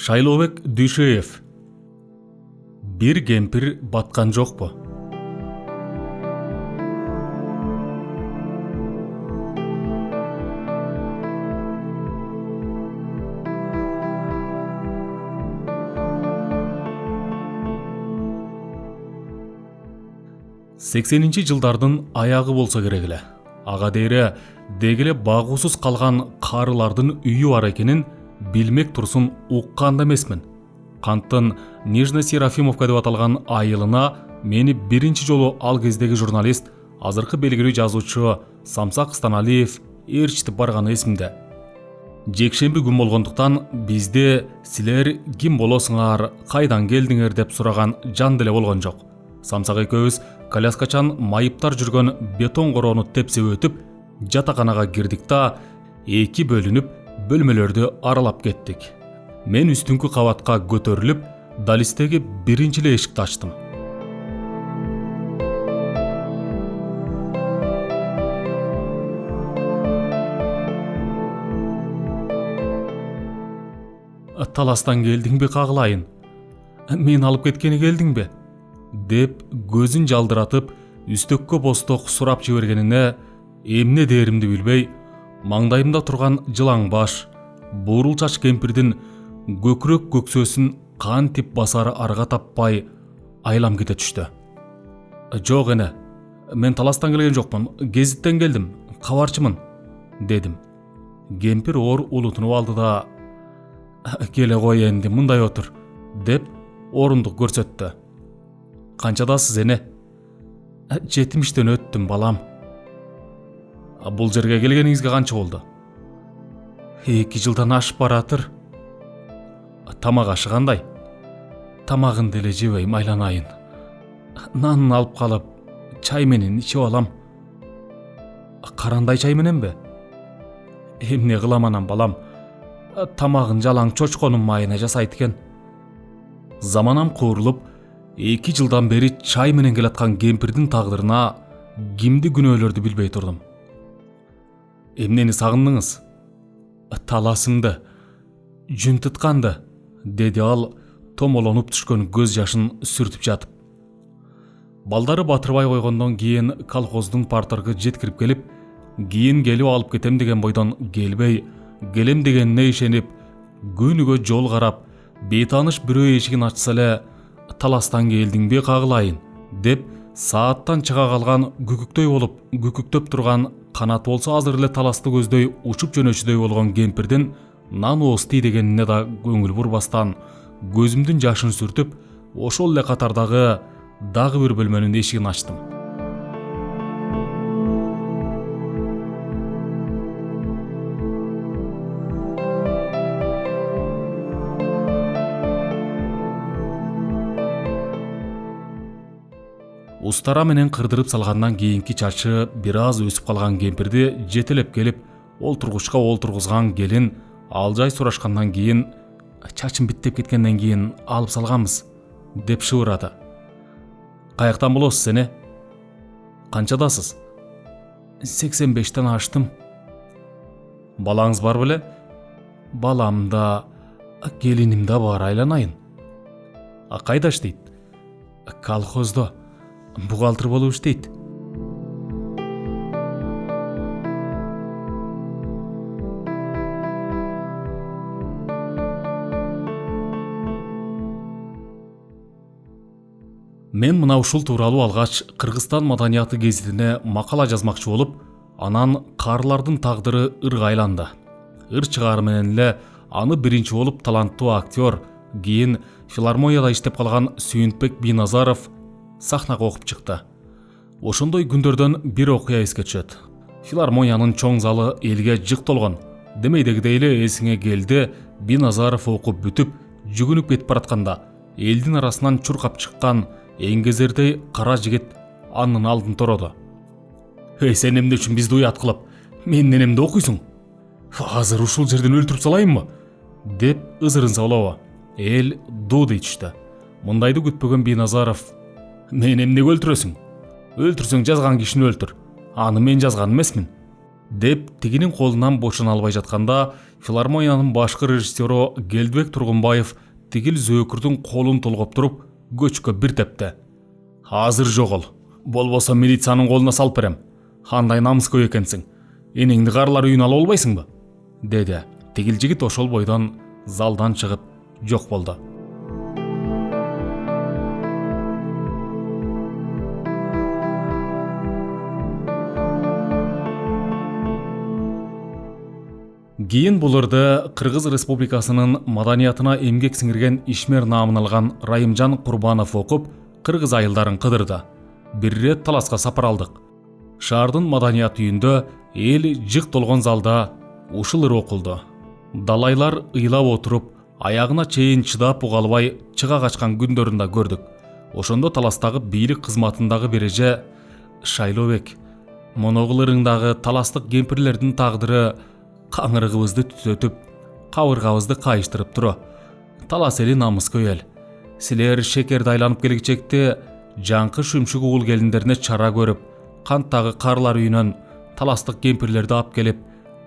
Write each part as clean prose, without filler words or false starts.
Шайлообек Дүйшеев. Бир кемпир баткан жокпу? Сексенинчи жылдардын аягы болсо керек эле. Ага дейре дегеле багуусуз калган карылардын үйү бар экенин билмек турсун уккан да эмесмин. Канттын Нижний Серафимовка деп аталган айылына мени биринчи жолу ал кездеги журналист, азыркы белгилүү жазуучу Самсак Станалиев ээрчитип барганы эсимде. Жекшемби күн болгондуктан бизде силер ким болосуңар, кайдан келдиңер деп сураган жан деле болгон жок. Самсак экөөбүз коляскачан майыптар жүргөн бетон короону тепсеп өтүп, жатаканага кирдик да эки бөлүнүп бөлмөлөрдү аралап кеттик. Мен үстүңкү кабатка көтөрүлүп, далистеги биринчи эле эшикти ачтым. Таластан келдиңби кагылайын? Мен алып кеткени келдиңби? Деп көзүн жалдыратып, үстөккө босток сурап жибергенине эмне дээримди билбей, маңдайымда турган жылаң баш, буурул чач кемпирдин көкүрөк көксөсүн кантип басары арга таппай айлам кете түштү. Жок эне, мен таластан келген жокмун, гезиттен келдим, кабарчымын, дедим. Кемпир оор улутунуп алды да, келе кой энди, мындай отур, деп орундук көрсөттү. Канчадасыз эне? 70-тен өттүм, балам. Бул жерге келгениңизге канча болду? 2 жылдан ашып баратыр. Тамак ашы кандай? Тамагын деле жебейм, айланайын. Нанын алып калып, чай менен ичип алам. Карандай чай мененби? Эмне кылам анан, балам? Тамагын жалаң чочконун майына жасайт экен. Заманам куурулуп, 2 жылдан бери чай менен келаткан кемпирдин тагдырына кимди күнөөлөрдү билбей турдум. Эмнени сагындыңыз? Таласымды, жүн тутканды, деди ал томолонуп түшкөн көз жашын сүртүп жатып. Балдары батырбай койгондон кийин колхоздун парторгу жеткирип келип, кийин келип алып кетем деген бойдон келбей, келем дегенине ишенип, күнүгө жол карап, бейтаныш бирөө эшигин ачса эле, таластан келдиңби кагылайын, деп сааттан чыга калган күкүктөй болуп, күкүктөп турган, канат болсо азыр эле таласты көздөй учуп жөнөчүдөй болгон кемпирдин нан оости дегенине да көңүл бурбастан, көзүмдүн жашын сүртүп, ошол эле катардагы дагы бир бөлмөнүн эшигин ачтым. Устара менен кырдырып салгандан кийинки чачы бир аз өсүп калган кемпирди жетелеп келип, олтургучка олтургузган келин ал жай сурашкандан кийин, чачым биттеп кеткенден кийин алып салганбыз, деп шыбырады. Каяктан болосуз эне? Канчадасыз? 85-тен аштым. Балаңыз бар беле? Балам да, келиним да бар, айланайын. Кайда иштейт? Колхоздо. Бухгалтер болуп иштейт. Мен мына ушул тууралуу алгач Кыргызстан маданияты гезитине макала жазмакчы болуп, анан карылардын тагдыры ырга айланды. Ыр чыгары менен эле аны биринчи болуп таланттуу актер, кийин филармонияда иштеп калган Сүйүнтбек Бийназаров сахнага окуп чыкты. Ошондой күндөрдөн бир окуя эске түшөт. Филармониянын чоң залы элге жык толгон. Демейдегидей эле эсиңе келди, Бийназаров окуп бүтүп, жүгүнүп кетип баратканда, элдин арасынан чуркап чыккан эңгезердей кара жигит анын алдын тороду. Сен эмне үчүн бизди уят кылып, менден эмне окуйсуң? Азыр ушул жерден өлтүрүп салайынбы? Деп ызырын салабы. Эл ду дей түштү. Мындайды күтпөгөн Бийназаров: мен эмнеге өлтүрөсүң? Өлтүрсөң жазган кишини өлтүр. Аны мен жазган эмесмин. деп тигинин колунан бошоно албай жатканда филармониянын башкы режиссеру Келдибек Тургунбаев тигил зөөкүрдүн колун толгоп туруп көчкө бир тепти. Азыр жогол, болбосо милициянын колуна салып берем. Кандай намыскөй экенсиң. Энеңди карлар үйүнө алып албайсыңбы? Деди. Тигил жигит ошол бойдон залдан чыгып жок болду. Кийин бул ырды Кыргыз Республикасынын маданиятына эмгек сиңирген ишмер наамын алган Райымжан Курбанов окуп, кыргыз айылдарын кыдырды. Бир ирет таласка сапар алдык. Шаардын маданият үйүндө эл жык толгон залда ушул ыр окулду. Далайлар ыйлап отуруп, аягына чейин чыдап уга албай чыга качкан күндөрүн да көрдүк. Ошондо таластагы бийлик кызматындагы береже Шайлообек, моногул ырыңдагы таластык кемпирлердин тагдыры каңырыгыбызды түтөтүп, кабыргабызды кайыштырып туру. Талас эли намыскөй эл. Силер шекерди айланып келгичекте жаңкы шүмшүк угул келиндерине чара көрүп, канттагы карлар үйүнөн таластык кемпирлерди алып келип,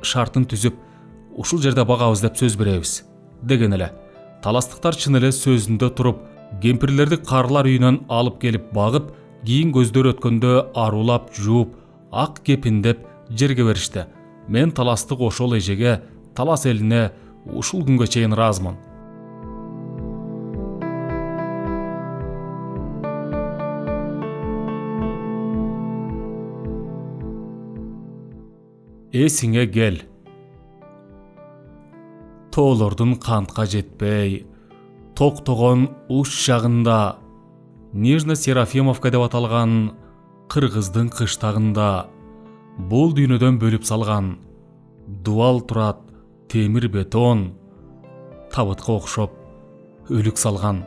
шартын түзүп, ушул жерде багабыз деп сөз беребиз деген эле. Таластыктар чын эле сөзүндө туруп, кемпирлерди карлар үйүнөн алып келип багып, кийин көздөр өткөндө арулап жууп, ак кепиндеп жерге беришти. Мен таластык ошол эжеге, талас элине ушул күнгө чейин ыраазмын. Эсиңе кел. Тоолордун кантка жетпей, токтогон уч жагында, Нижно-Серафимовка деп аталган кыргыздын кыштагында, бул дүйнөдөн бөлүп салган дуал турат темир бетон, табытка окшоп өлүк салган.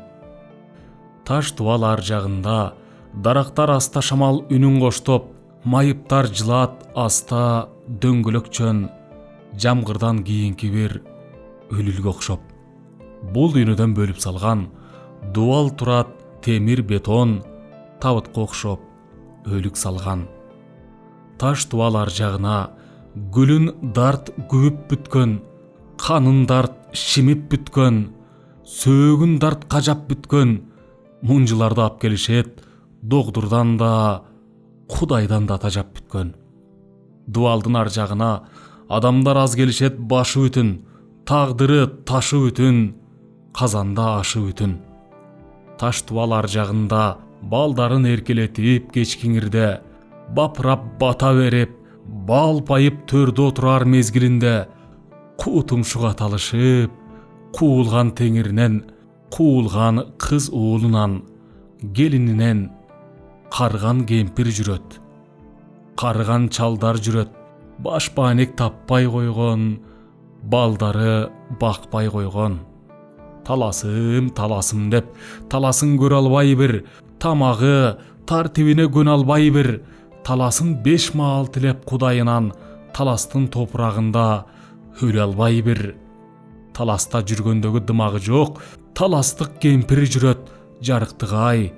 Таш дуал ар жагында дарактар аста шамал үнүн коштоп, майыптар жылат аста дөңгөлөкчөн, жамгырдан кийинки бир өлүлгө окшоп. Бул дүйнөдөн бөлүп салган дуал турат темир бетон, табытка окшоп өлүк салган. Таш дуал ар жагына гүлүн дарт күбүп бүткөн, канын дарт шимип бүткөн, сөөгүн дарт кажап бүткөн мунжуларды алып келишет, догдурдан да, Кудайдан да тажап бүткөн. Дуалдын ар жагына адамдар аз келишет, башы бүтүн, тагдыры ташы бүтүн, казанда ашы бүтүн. Таш дуал ар жагында балдарын эркелетип кечкиңирде, бапырап бата берип, бал пайып төрдө отурар мезгилинде, куу тумшуга талышып, куулган теңиринен, куулган кыз уулунан, келининен карган кемпир жүрөт. Карган чалдар жүрөт, баш баанек таппай койгон, балдары бакпай койгон. Таласым, таласым деп, таласын көрө албай бир, тамагы тартибине көнө албай бир, таласын 5 маал тилеп Кудайынан, таластын топурагында өлө албай бир. Таласта жүргөндөгү дымагы жок, таластык кемпир жүрөт, жарыктыгай,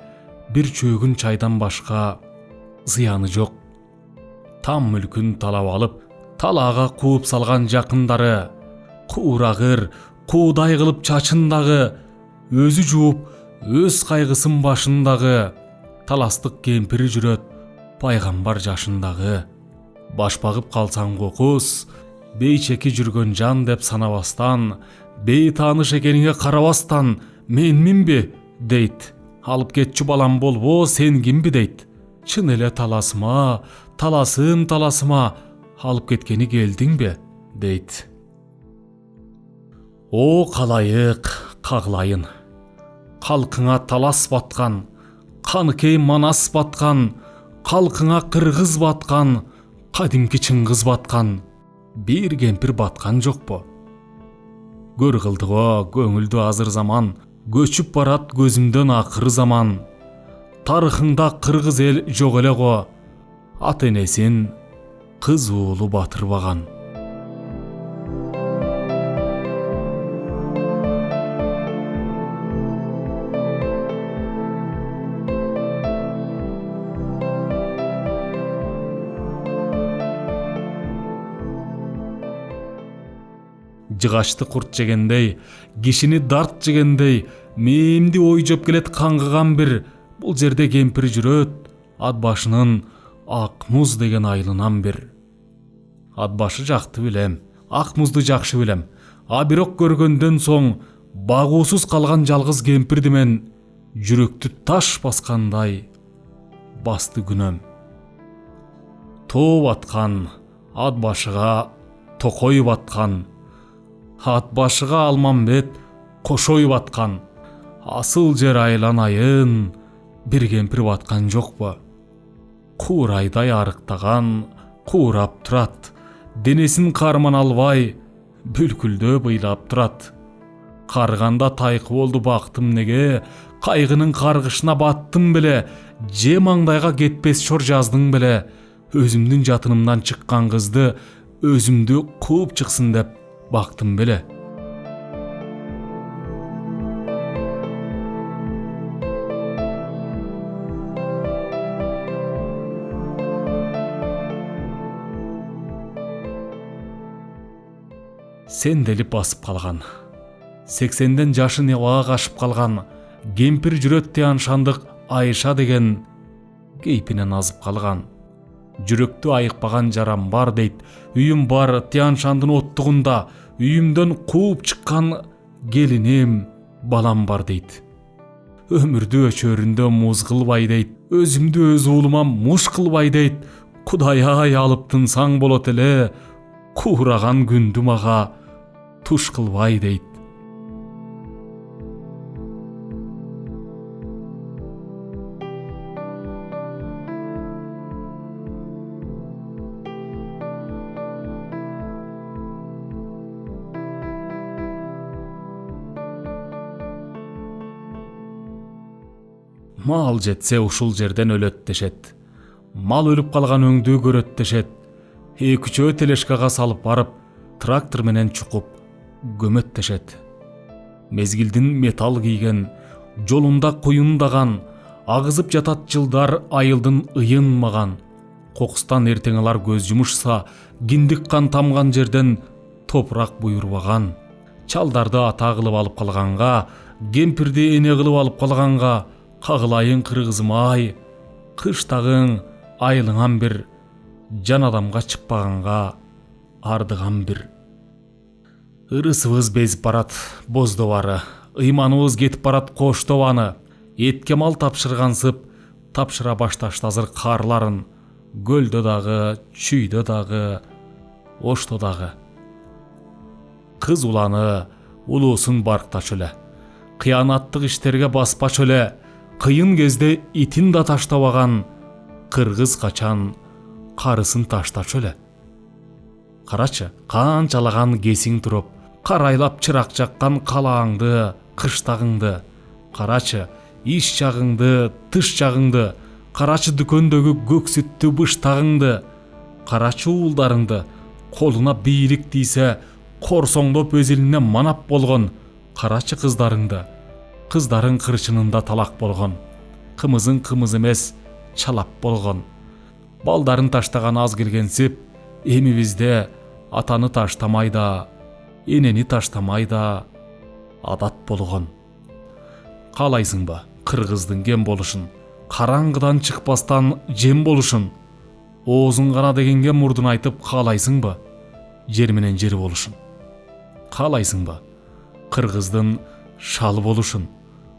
бир чөгүн чайдан башка зыяны жок. Там мүлкүн талап алып, талаага кууп салган жакындары, куурагыр, куудай кылып чачындагы, өзү жууп, өз кайгысын башындагы, таластык кемпири жүрөт, пайгамбар жашындагы. Баш багып калсаң кокус, бейчеки жүргөн жан деп санабастан, бейтааныш экениңе карабастан, менминби дейт. Алып кетчү балам болбо, сен кимби дейт. Чын эле таласыма, таласым таласыма, алып кеткени келдиңби дейт. О калайык каглайын, калкыңа талас баткан, каныкей Манас баткан, калкыңа кыргыз баткан, кадимки Чыңгыз баткан, бир кемпир баткан жокпу? Көр кылдыго көңүлдү азыр заман, көчүп барат көзүмдөн акыр заман. Тарыхыңда кыргыз эл жок эле го, ата энесин кыз уулу батырбаган. жыгачты курт жегендей, кишини дарт жегендей, мээмди ой жеп келет каңгыган бир бул жерде кемпир жүрөт, ат башынын ак муз деген айылынан бир. Ат башы жакты билем, ак музду жакшы билем. А бирок көргөндөн соң багуусуз калган жалгыз кемпирди мен жүрөктү таш баскандай басты күнөм. Тоо баткан, ат башыга токой баткан, ат башыга Алмамбет кошой баткан, асыл жер айланайын бир кемпир баткан жокпу? Куурайдай арыктаган куурап турат, денесин карман албай бүлкүлдөө быйлап турат. Карганда тайкы болду бактым неге, кайгынын каргышына баттым беле, же маңдайга кетпес шор жаздың беле, өзүмдүн жатынымдан чыккан кызды өзүмдү кууп чыксын деп бактым беле. Сен делип басып калган, 80ден жашы небага кашып калган, кемпир жүрөт Тияншандык Айша деген кейпинен азып калган. Жүрөктү айыкпаган жарам бар дейт, үйүм бар Тияншандын оттугунда, үйүмдөн кууп чыккан келиним, балам бар дейт. Өмүрдү өчөрүндө муз кылбай дейт, өзүмдү өз уулума муш кылбай дейт. Кудай-ай, алып тынсаң болот эле, куураган күндү мага туш кылбай дейт. Мал жетсе ушул жерден өлөт дешет. Мал өлүп калган өңдүү көрөт дешет. 2-3 телешкага салып барып, трактор менен чукуп көмөт дешет. Мезгилдин металл кийген, жолунда куюндаган, агызып жатат жылдар айылдын ыйынмаган. Кокустан эртең алар көз жумушса, киндик кан тамган жерден топурак буйрбаган. Чалдарды ата кылып алып калганга, кемпирди эне кылып алып калганга, кагылайын кыргызым-ай, кыштагың айылыңан бир, жан адамга чыкпаганга ардыган бир. Ырысыбыз безип барат боздобары, ыйманыбыз кетип барат коштобаны, этке мал тапшыргансып, тапшыра башташты азыр карларын, көлдө дагы, чүйдө дагы, ошто дагы. Кыз уланы улуусун барктачу эле, кыянаттык иштерге баспачу эле, кыйын кезде итин да таштабаган кыргыз качан карысын таштачу эле. Карачы, канчалаган кесиң туруп, карайлап чырак жаккан калааңды, кыштагыңды. Карачы, иш жагыңды, тыш жагыңды. Карачы, дүкөндөгү көк сүттү быштагыңды. Карачы, уулдарыңды, колуна бийлик тийсе, корсоңдоп өз элине манап болгон. Карачы, кыздарыңды, кыздарын кырчынында талак болгон. Кымызын кымыз эмес, чалап болгон. Балдарын таштаган аз келгенсип, эми бизде атаны таштамай да, энени таштамай да адат болгон. Каалайсыңбы кыргыздын кем болушун, караңгыдан чыкпастан жем болушун? Оозун гана дегенге мурдун айтып каалайсыңбы жер менен жер болушун? Каалайсыңбы кыргыздын шал болушун,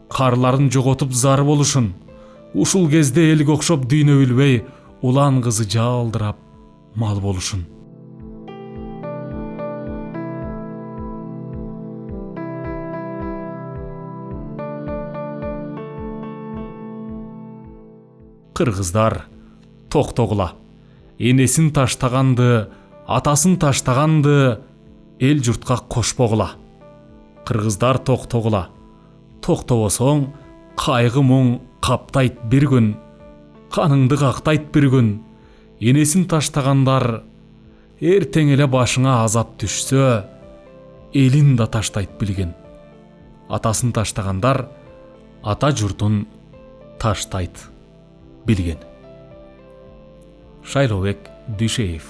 карларын жоготуп зар болушун? Ушул кезде элге окшоп дүйнө билбей, улан кызы жалдырап мал болушун? Кыргыздар токтогула, энесин таштаганды, атасын таштаганды эл журтка кошпогула. Кыргыздар токтогула, токтобосоң кайгы муң каптайт бир күн, каныңды кактайт бир күн. Энесин таштагандар эртең эле башыңа азап түшсө, элин да таштайт билген. Атасын таштагандар ата журтун таштайт билген. Шайлообек Дүйшеев.